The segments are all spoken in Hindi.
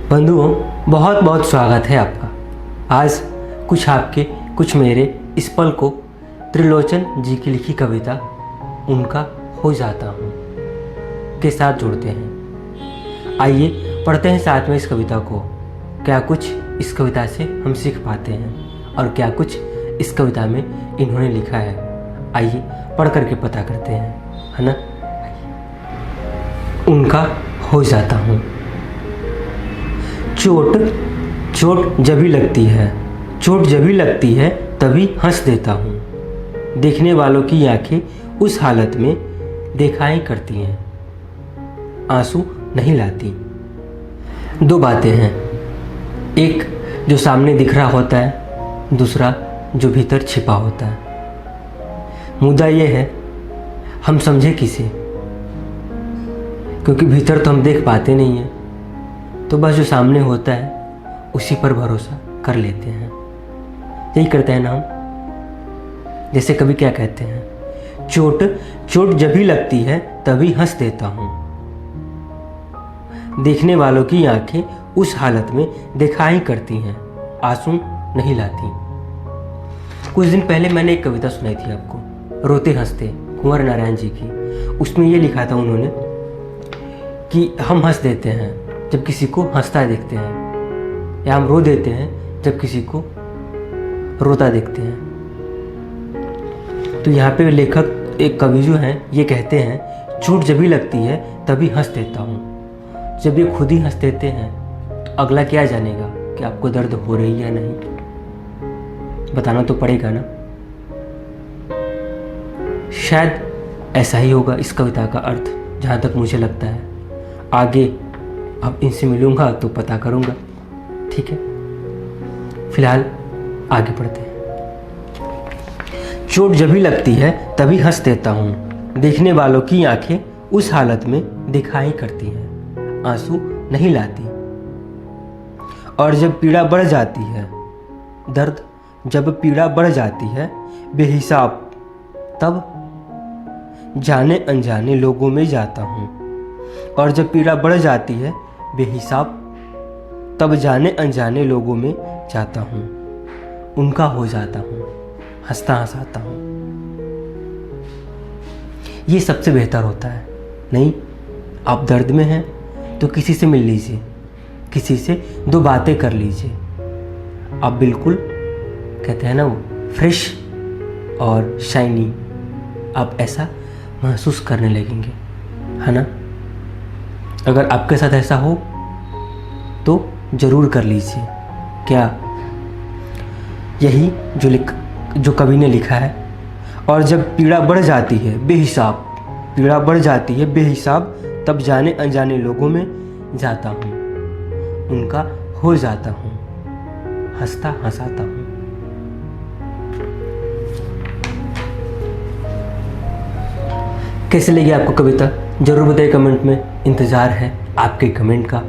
बंधुओं, बहुत बहुत स्वागत है आपका। आज कुछ आपके कुछ मेरे इस पल को त्रिलोचन जी की लिखी कविता उनका हो जाता हूँ के साथ जोड़ते हैं। आइए पढ़ते हैं साथ में इस कविता को। क्या कुछ इस कविता से हम सीख पाते हैं और क्या कुछ इस कविता में इन्होंने लिखा है, आइए पढ़ करके पता करते हैं, है ना। उनका हो जाता हूँ। चोट चोट जभी लगती है, चोट जभी लगती है तभी हंस देता हूँ। देखने वालों की आंखें उस हालत में देखाई करती हैं, आंसू नहीं लाती। दो बातें हैं, एक जो सामने दिख रहा होता है, दूसरा जो भीतर छिपा होता है। मुद्दा ये है हम समझे किसे, क्योंकि भीतर तो हम देख पाते नहीं हैं, तो बस जो सामने होता है उसी पर भरोसा कर लेते हैं। यही करते हैं ना हम। जैसे कभी क्या कहते हैं, चोट चोट जभी लगती है तभी हंस देता हूँ। देखने वालों की आंखें उस हालत में दिखाई करती हैं, आंसू नहीं लाती। कुछ दिन पहले मैंने एक कविता सुनाई थी आपको, रोते हंसते, कुंवर नारायण जी की। उसमें ये लिखा था उन्होंने कि हम हंस देते हैं जब किसी को हंसता देखते हैं, या हम रो देते हैं जब किसी को रोता देखते हैं। तो यहाँ पे लेखक एक कवि जो हैं ये कहते हैं, चोट जब भी लगती है तभी हंस देता हूँ। जब ये खुद ही हंस देते हैं तो अगला क्या जानेगा कि आपको दर्द हो रही है या नहीं, बताना तो पड़ेगा ना। शायद ऐसा ही होगा इस कविता का अर्थ, जहाँ तक मुझे लगता है। आगे अब इनसे मिलूंगा तो पता करूंगा, ठीक है। फिलहाल आगे बढ़ते हैं। चोट जब भी लगती है तभी हंस देता हूँ। देखने वालों की आंखें उस हालत में दिखाई करती हैं, आंसू नहीं लाती। और जब पीड़ा बढ़ जाती है, दर्द जब पीड़ा बढ़ जाती है बेहिसाब, तब जाने अनजाने लोगों में जाता हूँ। और जब पीड़ा बढ़ जाती है बेहिसाब, तब जाने अनजाने लोगों में जाता हूँ। उनका हो जाता हूँ, हंसता हंसाता हूँ। ये सबसे बेहतर होता है। नहीं, आप दर्द में हैं तो किसी से मिल लीजिए, किसी से दो बातें कर लीजिए। आप बिल्कुल कहते हैं ना वो फ्रेश और शाइनी, आप ऐसा महसूस करने लगेंगे, है ना। अगर आपके साथ ऐसा हो तो ज़रूर कर लीजिए। क्या यही जो कवि ने लिखा है। और जब पीड़ा बढ़ जाती है बेहिसाब, पीड़ा बढ़ जाती है बेहिसाब, तब जाने अनजाने लोगों में जाता हूँ। उनका हो जाता हूँ, हंसता हंसाता हूँ। कैसे लगी आपको कविता, ज़रूर बताइए कमेंट में। इंतज़ार है आपके कमेंट का।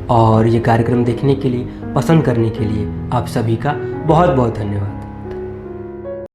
और ये कार्यक्रम देखने के लिए, पसंद करने के लिए आप सभी का बहुत बहुत धन्यवाद।